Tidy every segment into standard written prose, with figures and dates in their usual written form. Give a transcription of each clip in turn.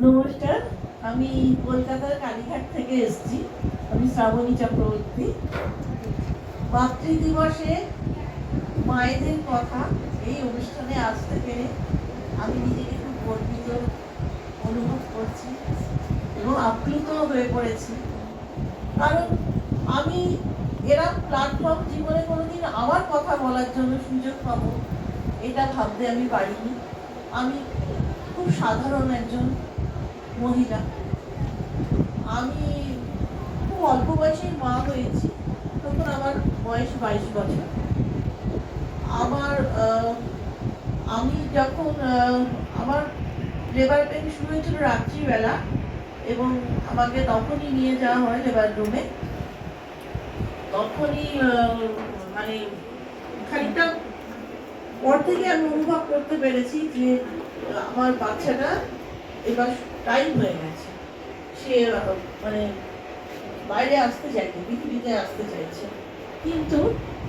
নমস্কার, আমি কলকাতার কালীঘাট থেকে এসেছি। আমি শ্রাবণী চক্রবর্তী। মাতৃদিবসে মায়েদের কথা এই অনুষ্ঠানে আসতে পেরে আমি নিজেকে খুব গর্বিত অনুভব করছি এবং আপ্লুত হয়ে পড়েছি। কারণ আমি এরকম প্ল্যাটফর্ম জীবনে কোনোদিন আমার কথা বলার জন্য সুযোগ পাবো এটা ভাবতে আমি পারিনি। আমি খুব সাধারণ একজন মহিলা। আমি খুব অল্প বয়সে মা হয়েছি, তখন আমার বয়স 22 বছর। আমার আমি যখন আমার লেবার পেন শুরু হয়েছিল রাত্রিবেলা, এবং আমাকে তখনই নিয়ে যাওয়া হয় লেবার রুমে। তখনই মানে খানিকটা পর থেকে আমি অনুভব করতে পেরেছি যে আমার বাচ্চাটা এবার টাইম হয়ে গেছে, সে মানে বাইরে আসতে চাইছে, পৃথিবীতে আসতে চাইছে। কিন্তু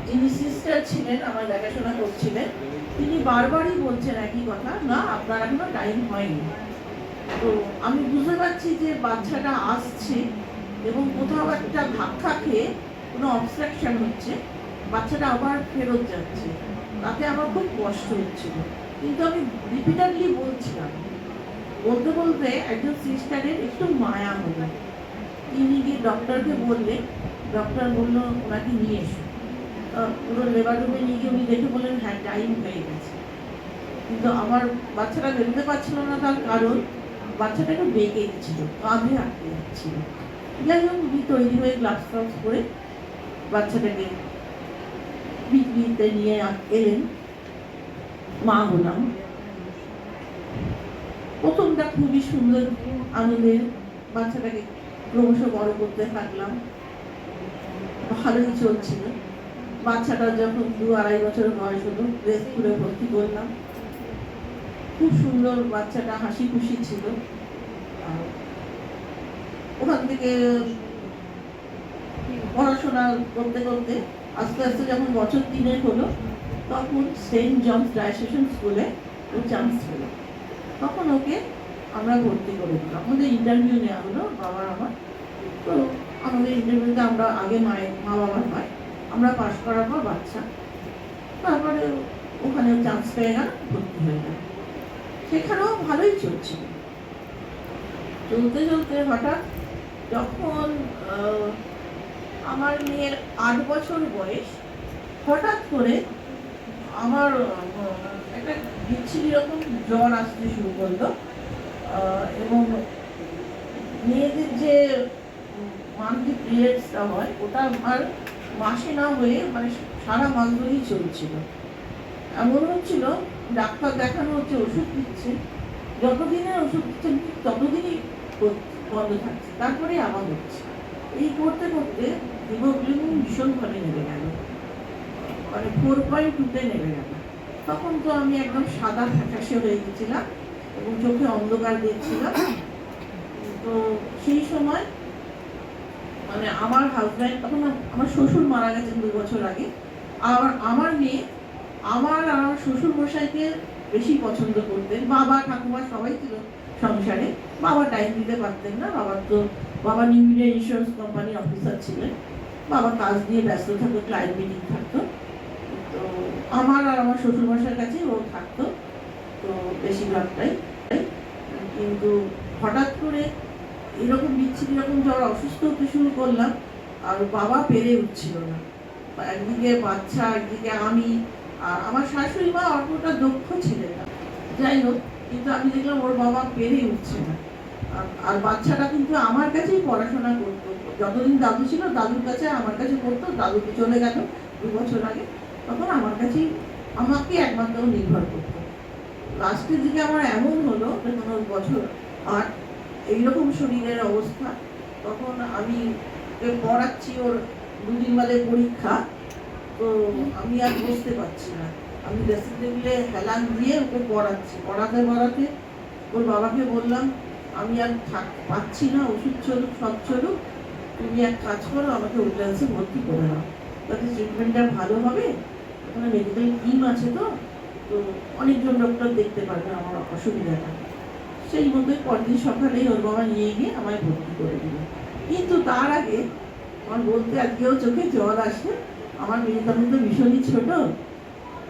যিনি সিস্টার ছিলেন, আমার দেখাশোনা করছিলেন, তিনি বারবারই বলছেন একই কথা, না আপনার এখনো টাইম হয়নি। তো আমি বুঝতে পারছি যে বাচ্চাটা আসছে এবং কোথাও একটা ধাক্কা খেয়ে কোনো অবস্ট্রাকশন হচ্ছে, বাচ্চাটা আবার ফেরত যাচ্ছে। তাতে আমার খুব কষ্ট হচ্ছিল, কিন্তু আমি রিপিটারলি বলছিলাম। বলতে বলতে একজন সিস্টারের একটু মায়া হলো। তিনি গিয়ে ডক্টরকে বললেন, ডক্টর বললো ওনাকে নিয়ে এসো। পুরো লেবার রুমে নিয়ে গিয়ে উনি দেখে বললেন হ্যাঁ টাইম হয়ে গেছে। কিন্তু আমার বাচ্চাটা বেরোতে পারছিল না, তার কারণ বাচ্চাটা একটু বেঁকে গেছিল, কাঁধে আটকে যাচ্ছিল। যাই হোক, উনি তৈরি হয়ে গ্লাভস ফ্লাভস করে বাচ্চাটাকে পৃথিবীতে নিয়ে এলেন। মা হলাম। প্রথমটা খুবই সুন্দর আনন্দের, বাচ্চাটাকে ক্রমশ বড় করতে থাকলাম, ভালোই চলছিল। বাচ্চাটা যখন 2-2.5 বছর বয়স হলো, প্লে স্কুলে ভর্তি করলাম। খুব সুন্দর, বাচ্চাটা হাসি খুশি ছিল। ওখান থেকে পড়াশোনা করতে করতে আস্তে আস্তে যখন বছর 3 হলো, তখন সেন্ট জনস ডায়োসিয়ান স্কুলে ও চান্স পেল। তখন ওকে আমরা ভর্তি করে দিলাম। আমাদের ইন্টারভিউ নেওয়া হলো, বাবার আমার। তো আমাদের ইন্টারভিউতে আমরা আগে মা বাবার হয়, আমরা পাশ করার পর বাচ্চা, তারপরে ওখানে চান্স পেয়ে গেল, ভর্তি হয়ে গেল। সেখানেও ভালোই চলছিল। চলতে চলতে হঠাৎ যখন আমার মেয়ের 8 বছর বয়স, হঠাৎ করে আমার একটা বিচ্ছিরি রকম জ্বর আসতে শুরু করলো। এবং মেয়েদের যে মান্থলি পিরিয়ডসটা হয়, ওটা আমার মাসে না হয়ে মানে সারা মাস ধরেই চলছিল। এমন হচ্ছিল, ডাক্তার দেখানো হচ্ছে, ওষুধ দিচ্ছে, যতদিনের ওষুধ দিচ্ছেন ততদিনই বন্ধ থাকছে, তারপরে আবার হচ্ছে। এই করতে করতে হিমোগ্লোবিন ভীষণভাবে নেমে গেল, মানে 4.2-তে নেমে গেল। তখন তো আমি একদম সাদা ফ্যাকাশে হয়ে গেছিলাম এবং চোখে অন্ধকার দেখছিলাম। তো সেই সময় মানে আমার হাজব্যান্ড, তখন আমার শ্বশুর মারা গেছেন 2 বছর আগে। আমার মেয়ে আমার শ্বশুর মশাইকে বেশি পছন্দ করতেন। বাবা ঠাকুমা সবাই ছিল সংসারে, বাবা টাইম দিতে পারতেন না। বাবা নিউ ইন্ডিয়া ইন্স্যুরেন্স কোম্পানির অফিসার ছিলেন, বাবা কাজ দিয়ে ব্যস্ত থাকতো, ক্লায়েন্ট মিটিং থাকতো। তো আমার আর আমার শ্বশুর মশাইয়ের কাছে ও থাকতো, তো বেশিরভাগটাই। কিন্তু হঠাৎ করে এরকম বিচ্ছিরি রকম জ্বর, অসুস্থ হতে শুরু করলাম, আর বাবা পেরে উঠছিল না। একদিকে বাচ্চা, একদিকে আমি, আর আমার শাশুড়ি মা অতটা দক্ষ ছিলেন না। যাই হোক, কিন্তু আমি দেখলাম ওর বাবা পেরে উঠছে না। আর বাচ্চাটা কিন্তু আমার কাছেই পড়াশোনা করতো। যতদিন দাদু ছিল, দাদুর কাছে আমার কাছে পড়তো। দাদুকে চলে গেল 2 বছর আগে, তখন আমার কাছেই আমাকে একমাত্র নির্ভর করতো। লাস্টের দিকে আমার এমন হলো, যখন ওর বছর 8, এইরকম শরীরের অবস্থা, তখন আমি পড়াচ্ছি, ওর 2 দিন বাদে পরীক্ষা। তো আমি আর বুঝতে পারছি না, আমি ড্রেসিং টেবিলে হেলান দিয়ে ওকে পড়াতে ওর বাবাকে বললাম, আমি আর পাচ্ছি না, ওষুধ চলুক সব চলুক, তুমি এক কাজ করো, আমাকে উইলড্রান্সে ভর্তি করে নাও, তাতে ট্রিটমেন্টটা ভালো হবে। ওখানে মেডিকেল টিম আছে, তো তো অনেকজন ডক্টর দেখতে পারবে আমার অসুবিধাটা। সেই মতোই পরদিন সকালেই ওর বাবা নিয়ে গিয়ে আমায় ভর্তি করে দিল। কিন্তু তার আগে আমার বলতে আজকেও চোখে জল আসে, আমার মেয়ে তখন তো ভীষণই ছোট,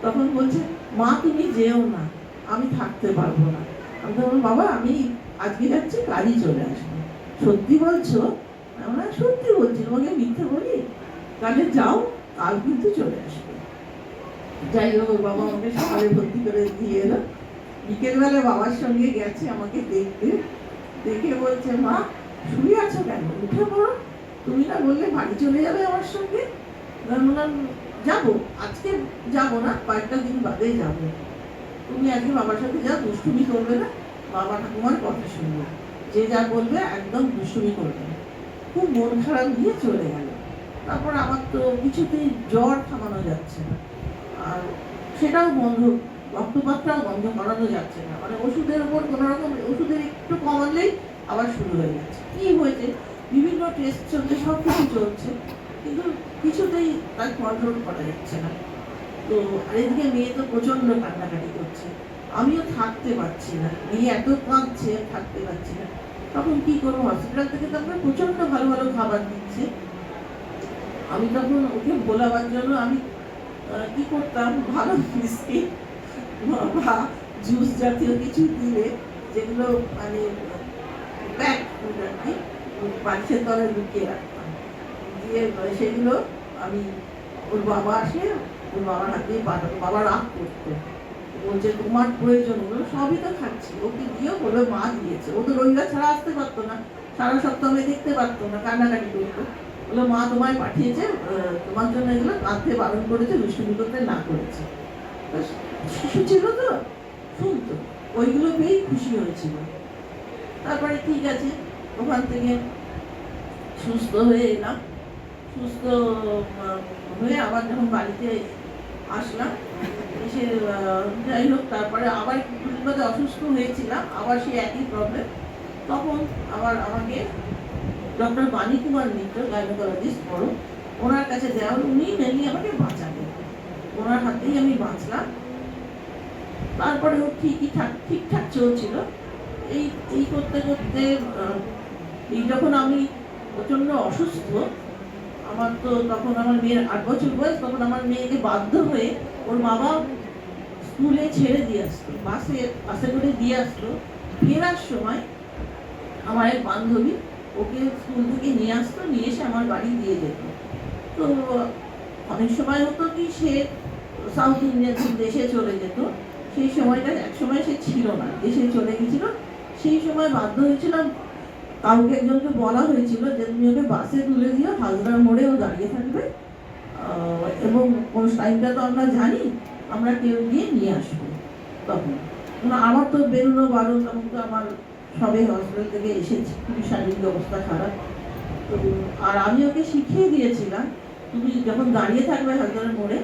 তখন বলছে, মা তুমি যেও না, আমি থাকতে পারবো না। আমি তখন, বাবা আমি আজকে যাচ্ছি, কালই চলে আসবো। সত্যি বলছো? আমরা সত্যি বলছি, তোমাকে মিথ্যে বলি? তাহলে যাও, কাল কিন্তু চলে আসবে। যাই হোক, ওর বাবা আমাকে সকালে ভর্তি করে দিয়ে এলো। বিকেলবেলা বাবার সঙ্গে গেছে আমাকে দেখতে, দেখে বলছে, মা শুয়ে আছো কেন, উঠে পড়ো, তুমি না বললে বাড়ি চলে যাবে আমার সঙ্গে? আমি বললাম, যাবো, আজকে যাবো না, কয়েকটা দিন বাদে যাবো। তুমি আজকে বাবার সাথে যাও, দুষ্টুমি করবে না, বাবা ঠাকুমার কথা শুনবে, যে যা বলবে একদম দুষ্টুমি করবে না। খুব মন খারাপ নিয়ে চলে গেল। তারপর আমার তো কিছুতেই জ্বর থামানো যাচ্ছে না, আর সেটাও বন্ধ, রক্তপাতটাও বন্ধ করানো যাচ্ছে না, মানে ওষুধের উপর কোনো রকম ওষুধের একটু কমালেই আবার শুরু হয়ে যাচ্ছে। কি হয়েছে, বিভিন্ন টেস্ট চলছে, সব কিছু চলছে, কিন্তু কিছুতেই তার কন্ট্রোল করা যাচ্ছে না। তো আর এদিকে মেয়ে তো প্রচন্ড কান্নাকাটি করছে, আমিও থাকতে পারছি না, মেয়ে এত কাঁদছে, থাকতে পারছি না। তখন কি করবো, হসপিটাল থেকে তো আমরা প্রচন্ড ভালো ভালো খাবার দিচ্ছে। আমি তখন ওকে ভোলাবার জন্য আমি কি করতাম, ভালো বিস্কিট বা জুস জাতীয় কিছু দিলে, যেগুলো মানে প্যাক ফুড আর কি, বালিশের তলায় লুকিয়ে রাখতাম, দিয়ে সেগুলো আমি, ওর বাবা আসে, ওর বাবার হাত দিয়ে পাঠাতো, বাবা রাগ করতো, বলছে তোমার প্রয়োজন, ওগুলো সবই তো খাচ্ছি, ওকে দিয়েও বলে মা দিয়েছে। ও তো রবিবার ছাড়া আসতে পারতো না, সারা সপ্তাহ আমি দেখতে পারতো না, কান্নাকাটি করতো, বলে মা তোমায় পাঠিয়েছে, তোমার জন্য এগুলো কাঁদতে বারণ করেছে, দুষ্টুমি করতে না করেছে। শিশু ছিল তো, শুনতো, ওইগুলো পেয়েই খুশি হয়েছিল। তারপরে ঠিক আছে, ওখান থেকে সুস্থ হয়ে এলাম। সুস্থ হয়ে আবার যখন বাড়িতে আসলাম, এসে যাই হোক, তারপরে আবার দুদিন অসুস্থ হয়েছিলাম, আবার সেই একই প্রবলেম। তখন আবার আমাকে ডক্টর বাণী কুমার মিত্র, গাইনোকোলজিস্ট বড়, ওনার কাছে দেওয়া হলো, উনি মেনলি আমাকে বাঁচাবেন, ওনার হাতেই আমি বাঁচলাম। তারপরে ও ঠিকঠাক চলছিল। এই এই করতে করতে এই যখন আমি প্রচন্ড অসুস্থ, আমার তো তখন আমার মেয়ের 8 বছর বয়স, তখন আমার মেয়েকে বাধ্য হয়ে ওর বাবা স্কুলে ছেড়ে দিয়ে আসতো, বাসে করে দিয়ে আসতো। ফেরার সময় আমার এক বান্ধবী ওকে স্কুল থেকে নিয়ে আসতো, নিয়ে এসে আমার বাড়ি দিয়ে যেত। তো অনেক সময় হতো কি, সে সাউথ ইন্ডিয়ান দেশে চলে যেত, সেই সময়টা এক সময় সে ছিল না, দেশে চলে গেছিল। সেই সময় বাধ্য হয়েছিলাম, কাউকে একজনকে বলা হয়েছিল যে তুমি ওকে বাসে তুলে দিও, হাজরার মোড়ে ও দাঁড়িয়ে থাকবে, এবং কোন টাইমটা তো আমরা জানি, আমরা কেউ গিয়ে নিয়ে আসবো। তখন আমার তো বেরোনো বারো, তখন তো আমার সবে হসপিটাল থেকে এসেছি, খুবই শারীরিক অবস্থা খারাপ। তো আর আমি ওকে শিখিয়ে দিয়েছিলাম, তুমি যখন দাঁড়িয়ে থাকবে হাজরার মোড়ে,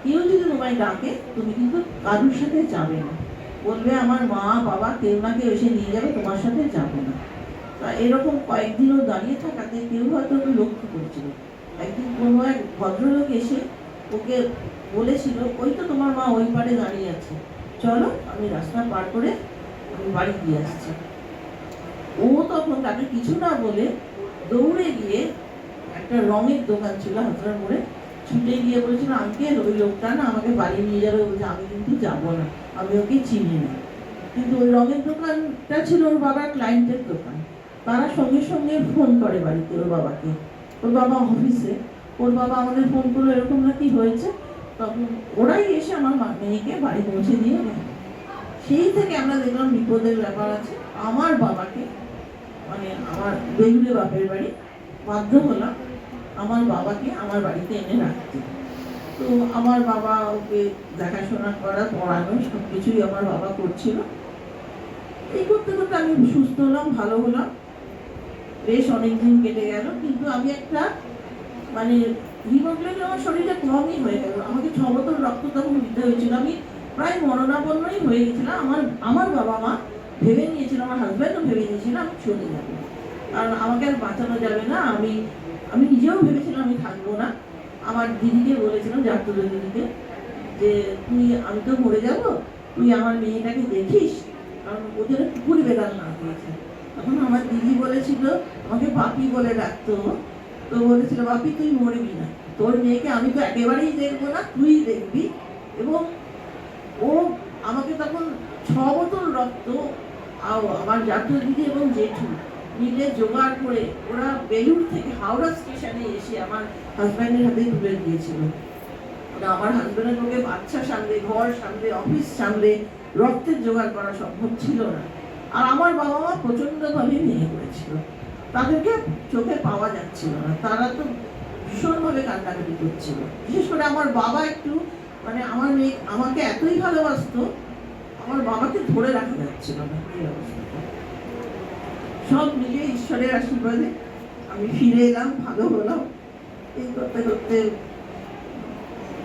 কেউ যদি তোমায় ডাকে, তুমি কিন্তু কারোর সাথে যাবে না, বলবে আমার মা বাবা কেউ না কেউ এসে নিয়ে যাবে, তোমার সাথে যাবে না। তা এরকম কয়েকদিনও দাঁড়িয়ে থাকাতে কেউ হয়তো ওকে লক্ষ্য করছিল। একদিন কোনো এক ভদ্রলোক এসে ওকে বলেছিল, ওই তো তোমার মা ওই পারে দাঁড়িয়ে আছে, চলো আমি রাস্তা পার করে আমি বাড়ি দিয়ে আসছি। ও তখন তাকে কিছু না বলে দৌড়ে গিয়ে, একটা রঙের দোকান ছিল হাজরার মোড়ে, ছুটে গিয়ে বলেছিল, আঙ্কেল ওই লোকটা না আমাকে বাড়ি নিয়ে যাবে, বলছে আমি কিন্তু যাবো না, আমি ওকে চিনি না। কিন্তু ওই রঙের দোকানটা ছিল ওর বাবার ক্লায়েন্টের দোকান। তারা সঙ্গে সঙ্গে ফোন করে বাড়িতে ওর বাবাকে, ওর বাবা অফিসে, ওর বাবা আমাদের ফোন করলো, এরকম নাকি হয়েছে। তখন ওরাই এসে আমার মেয়েকে বাড়ি পৌঁছে দিয়ে গেল। সেই থেকে আমরা দেখলাম বিপদের ব্যাপার আছে। আমার বাবাকে, মানে আমার বেগুনে বাপের বাড়ি, বাধ্য হলাম আমার বাবাকে আমার বাড়িতে এনে রাখতে। তো আমার বাবা ওকে দেখাশোনা করা, পড়ানো, সব কিছুই আমার বাবা করছিল। এই করতে করতে আমি সুস্থ হলাম, ভালো হলাম, বেশ অনেকদিন কেটে গেল। কিন্তু আমি একটা, মানে হিমোগ্লোবিন আমার শরীরে কমই হয়ে গেল, আমাকে 6 বোতল রক্ত তখন দিতে হয়েছিল, আমি প্রায় মরণাপন্নই হয়ে গেছিলাম। আমার বাবা মা ভেবে নিয়েছিল, আমার হাজব্যান্ডও ভেবে নিয়েছিল আমি চলে যাবো, কারণ আমাকে আর বাঁচানো যাবে না। আমি নিজেও ভেবেছিলাম আমি থাকবো না। আমার দিদিকে বলেছিলাম, জাতুলের দিদিকে, যে আমি তো মরে যাব, তুই আমার মেয়েটাকে দেখিস, কারণ ওদের কুকুর বেড়াল না দিয়েছে। তখন আমার দিদি বলেছিল, আমাকে বাপি বলে ডাকতো, তো বলেছিল বাপি তুই মরবি না, তোর মেয়েকে আমি তো একেবারেই দেখবো না, তুই দেখবি। এবং ও আমাকে তখন 6 বোতল রক্ত আমার জাতীয় দিদি এবং জেঠু মিলে জোগাড় করে ওরা বেলুর থেকে হাওড়া স্টেশনে এসে আমার হাজব্যান্ডের হাতে তুলে দিয়েছিল। ওরা আমার হাজব্যান্ডের লোকে বাচ্চা সামলে, ঘর সামলে, অফিস সামলে, রক্তের জোগাড় করা সম্ভব ছিল না। আর আমার বাবা মা প্রচন্ডভাবে ভেঙে পড়েছিল, তাদেরকে চোখে পাওয়া যাচ্ছিল না, তারা তো ভীষণভাবে কান্নাকাটি করছিল। বিশেষ করে আমার বাবা একটু মানে আমার মেয়ে আমাকে এতই ভালোবাসতো, আমার বাবাকে ধরে রাখা যাচ্ছিল না এই অবস্থাটা। সব মিলিয়ে ঈশ্বরের আশীর্বাদে আমি ফিরে এলাম, ভালো হলাম। এই করতে করতে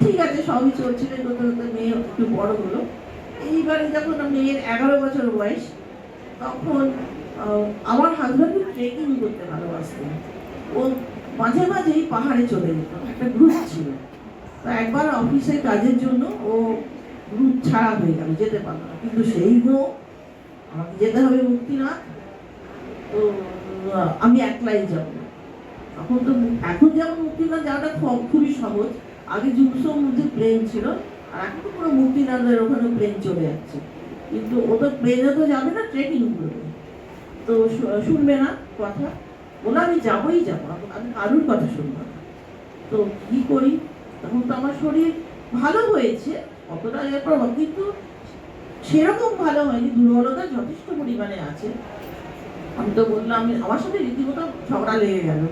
ঠিক আছে সবই চলছিল, করতে করতে মেয়ে একটু বড় হলো। এইবারে যখন মেয়ের 11 বছর বয়স, তখন আমার হাজব্যান্ড ট্রেকিং করতে ভালোবাসতেন। ও মাঝে মাঝেই পাহাড়ে চলে যেত, একটা গ্রুপ ছিল। তো একবার অফিসের কাজের জন্য ও গ্রুপ ছাড়া হয়ে গেল, যেতে পারলো না। কিন্তু সেই আমাকে যেতে হবে মুক্তিনাথ, তো আমি একলাই যাব। তখন তো এখন যেমন মুক্তিনাথ যাওয়াটা খুবই সহজ, আগে জুমসোর মধ্যে প্লেন ছিল, আর এখন তো পুরো মুক্তিনাথের ওখানে প্লেন চলে যাচ্ছে। কিন্তু ও তো প্লেনে তো যাবে না, ট্রেকিং করবে, তো শুনবে না কথা, বলে আমি যাবোই যাবো, আমি কারুর কথা শুনবো না। তো কি করি, তখন তো আমার শরীর ভালো হয়েছে অতটা প্রভাব, কিন্তু সেরকম ভালো হয়নি, দুর্বলতা যথেষ্ট পরিমাণে আছে। আমি তো বললাম, আমার সাথে রীতিমতো ঝগড়া লেগে গেল।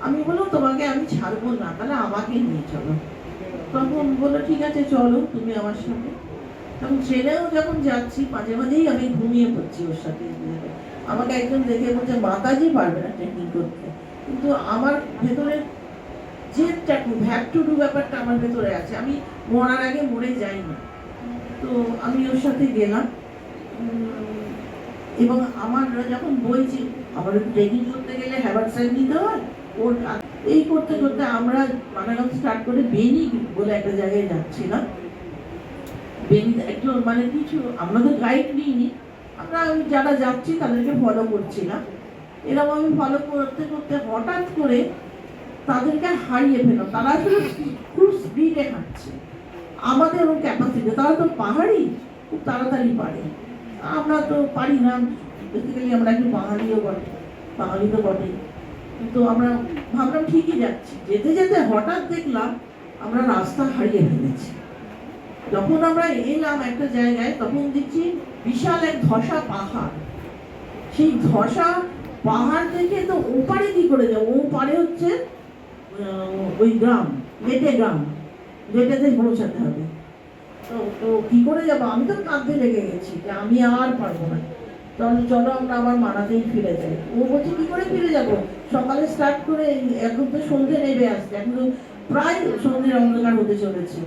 আমি বললাম তোমাকে আমি ছাড়বো না, তাহলে আমাকে নিয়ে চলো। তখন বললো ঠিক আছে চলো তুমি আমার সাথে। তখন ট্রেনেও যখন যাচ্ছি মাঝে মাঝেই আমি ঘুমিয়ে পড়ছি ওর সাথে। আমাকে একজন দেখে বলছে মাতাজি পারবে না ট্রেকিং করতে, কিন্তু আমার ভেতরে জেদটা হ্যাভ টু ডু ব্যাপারটা আমার ভেতরে আছে, আমি মরার আগে মরে যাই না। তো আমি ওর সাথে গেলাম, এবং আমার যখন বলছি আমার ট্রেকিং করতে গেলে হ্যাভার সাইন নিতে হয়, ওর এই করতে করতে আমরা বানাগাম স্টার্ট করে বেনি বলে একটা জায়গায় যাচ্ছিলাম। বেনি একজন মানে কিছু আমরা তো গাইড নিইনি, আমরা যারা যাচ্ছি তাদেরকে ফলো করছিলাম। এরকম আমি ফলো করতে করতে হঠাৎ করে তাদেরকে হারিয়ে ফেলো। তারা আসলে খুব স্পিডে হাঁটছে, আমাদের ওর ক্যাপাসিটি, তারা তো পাহাড়ি, খুব তাড়াতাড়ি পারে, আমরা তো পারি না। বেসিক্যালি আমরা একটু বাঙালি তো বটে। কিন্তু আমরা ভাবলাম ঠিকই যাচ্ছি, যেতে যেতে হঠাৎ দেখলাম আমরা রাস্তা হারিয়ে ফেলেছি। যখন আমরা এলাম একটা জায়গায়, তখন দেখছি বিশাল এক ধসা পাহাড়। সেই ধসা পাহাড় দেখে তো ওপারে কি করে যাবো, ওপারে হচ্ছে ওই গ্রাম, গেটেতে পৌঁছাতে হবে। তো কি করে যাবো, আমি তো কাঁদতে লেগে গেছি যে আমি আর পারবো না, চলো আমরা আবার মানাতেই ফিরে যাই। ও বলছে কি করে ফিরে যাব, সকালে স্টার্ট করে এখন তো সন্ধ্যে নেমে আসছে, এখন তো প্রায় সন্ধ্যের অন্ধকার হতে চলেছে,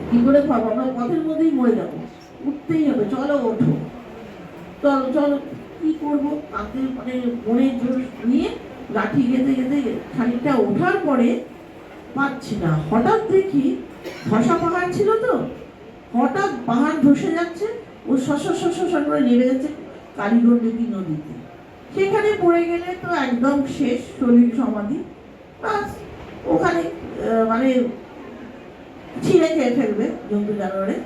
কি করে পাবো, আমরা পথের মধ্যেই মরে যাবো, উঠতেই হবে, চলো ওঠো। চলো কি করবো, কাঁদতে মানে মনে জোর নিয়ে লাঠি গেঁথে গেঁথে খানিকটা ওঠার পরে পাচ্ছি না, হঠাৎ দেখি ধসা পাহাড় ছিল তো, হঠাৎ পাহাড় ধসে যাচ্ছে, ও শশ করে নেমে যাচ্ছে কালীগণ্ডকী নদীতে। সেখানে পড়ে গেলে তো একদম শেষ, শরীর সমাধি, বাস ওখানে মানে ছিঁড়ে খেয়ে ফেলবে জন্তু জানোয়ারে,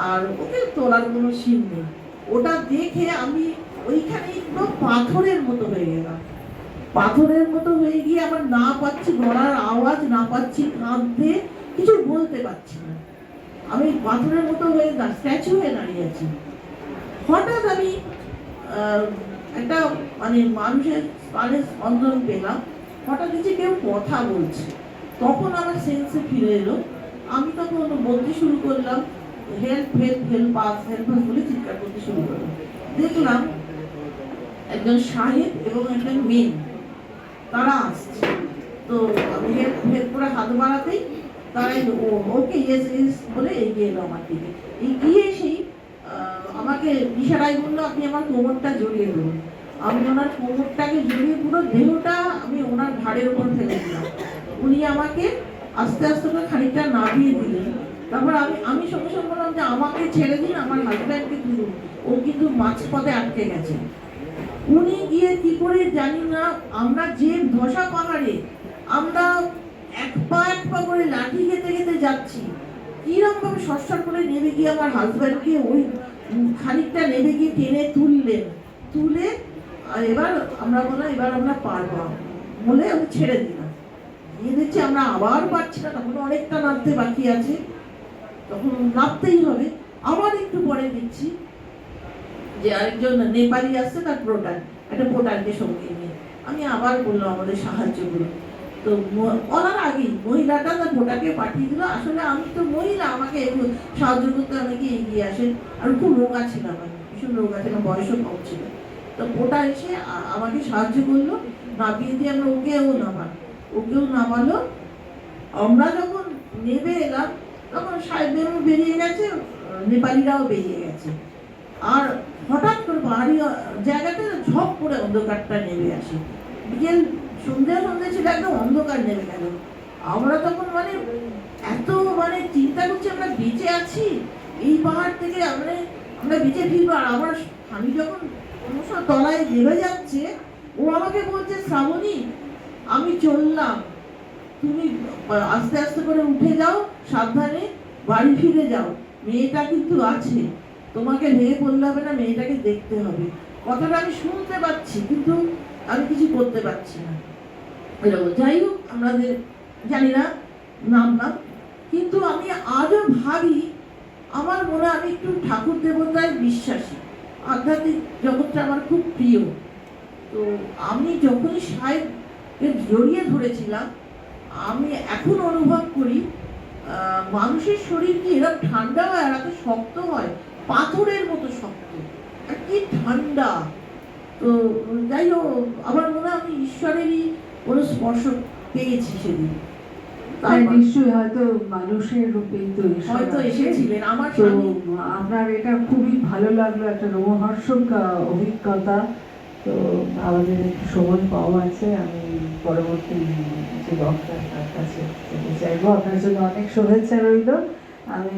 আর ওকে তোলার কোনো সিন নেই। ওটা দেখে আমি ওইখানে পুরো পাথরের মতো হয়ে গেলাম, পাথরের মতো হয়ে গিয়ে আমার না পাচ্ছি গলার আওয়াজ, না পাচ্ছি কাঁদতে, কিছু বলতে পারছি না, আমি পাথরের মতো হয়ে স্ট্যাচু হয়ে দাঁড়িয়ে আছি। হঠাৎ আমি একটা মানে মানুষের প্রাণের স্পন্দন পেলাম, হঠাৎ দেখছি কেউ কথা বলছে, তখন আমার সেন্সে ফিরে এলো। আমি তখন বলতে শুরু করলাম, হেল্প হেল্প হেল্প আস বলে চিৎকার করতে শুরু করলাম। দেখলাম একজন সাহেব এবং একজন মেয়ে তারা আসছে। তো আমি হেল্প করে হাত বাড়াতেই তারাই ওকে ইয়েস ইয়েস বলে এগিয়ে এলো আমার দিকে। এগিয়ে সেই আমাকে ইশারায় বললো আপনি আমার কোমরটা জড়িয়ে দেবেন। আমি ওনার কোমরটাকে জড়িয়ে পুরো দেহটা আমি ওনার ঘাড়ের উপর ফেলে দিলাম। উনি আমাকে আস্তে আস্তে করে খানিকটা নামিয়ে দিলেন, তারপর আমি সঙ্গে সঙ্গে বললাম যে আমাকে ছেড়ে দিন, আমার হাজব্যান্ডকে তুলুন, ও কিন্তু মাঝপথে আটকে গেছে। উনি গিয়ে কি করে জানি না, আমরা যে ধসা পাহাড়ে আমরা এক পা করে লাঠি খেতে খেতে যাচ্ছি, কিরকম ভাবে সস্তার করে নেমে গিয়ে আমার হাজব্যান্ডকে ওই খানিকটা নেমে গিয়ে টেনে তুললেন, তুলে এবার আমরা বললাম এবার আমরা পারবো বলে আমি ছেড়ে দিলাম। গিয়ে দেখছি আমরা আবার পারছি না, তখন অনেকটা নামতে বাকি আছে, তখন নামতেই হবে। আবার একটু পরে দেখছি যে আরেকজন নেপালি আসছে, তার পোটার একটা পোটারকে সঙ্গে নিয়ে। আমি আবার বললাম আমাদের সাহায্য করুন, তো বলার আগেই মহিলাটা তার পোটাকে পাঠিয়ে দিল। আসলে আমি তো মহিলা, আমাকে সাহায্য করতে অনেকে এগিয়ে আসেন, আর খুব রোগা ছিলাম, আমি ভীষণ রোগা ছিলাম, বয়সও কম ছিল। তো পোটা এসে আমাকে সাহায্য করলো, নামিয়ে দিয়ে আমরা ওকেও নামালো। আমরা যখন নেমে এলাম তখন সাহেব বেরিয়ে গেছে, নেপালিরাও বেরিয়ে গেছে। আর হঠাৎ করে পাহাড়ি জায়গাতে ঝপ করে অন্ধকারটা নেমে আসে। বিকেল সন্ধ্যা ছিল, একদম অন্ধকার নেমে গেল। আমরা তখন এত চিন্তা করছি আমরা বেঁচে আছি, এই পাহাড় থেকে আমরা বেঁচে ফিরবো। আর আমি যখন ক্রমশ তলায় নেমে যাচ্ছে, ও আমাকে বলছে শ্রাবণী আমি চললাম, তুমি আস্তে আস্তে করে উঠে যাও, সাবধানে বাড়ি ফিরে যাও, মেয়েটা কিন্তু আছে, তোমাকে ভেঙে পড়লে হবে না, মেয়েটাকে দেখতে হবে। কথাটা আমি শুনতে পাচ্ছি কিন্তু আমি কিছু করতে পারছি না। যাই হোক, আমাদের জানি না নামলাম, কিন্তু আমি আজও ভাবি, আমার মনে আমি একটু ঠাকুর দেবতায় বিশ্বাসী, আধ্যাত্মিক জগৎটা আমার খুব প্রিয়। তো আমি যখনই সাহেবকে জড়িয়ে ধরেছিলাম, আমি এখন অনুভব করি মানুষের শরীর কি এরকম ঠান্ডা হয় আর এত শক্ত হয়, পাথরের মতো শক্ত, আর কি ঠান্ডা। তো যাই হোক, আমার মনে হয় আমি ঈশ্বরেরই কোনো স্পর্শ পেয়েছি সেদিন। নিশ্চয়ই হয়তো মানুষের রূপেই তো হয়তো এসেছিলেন আমার। তো আপনার এটা খুবই ভালো লাগলো, একটা রোমহর্ষক অভিজ্ঞতা। তো আমাদের একটু সময় কম আছে, আমি পরবর্তী যে বক্তা তার কাছে যেতে চাইবো। আপনার জন্য অনেক শুভেচ্ছা রইল। আমি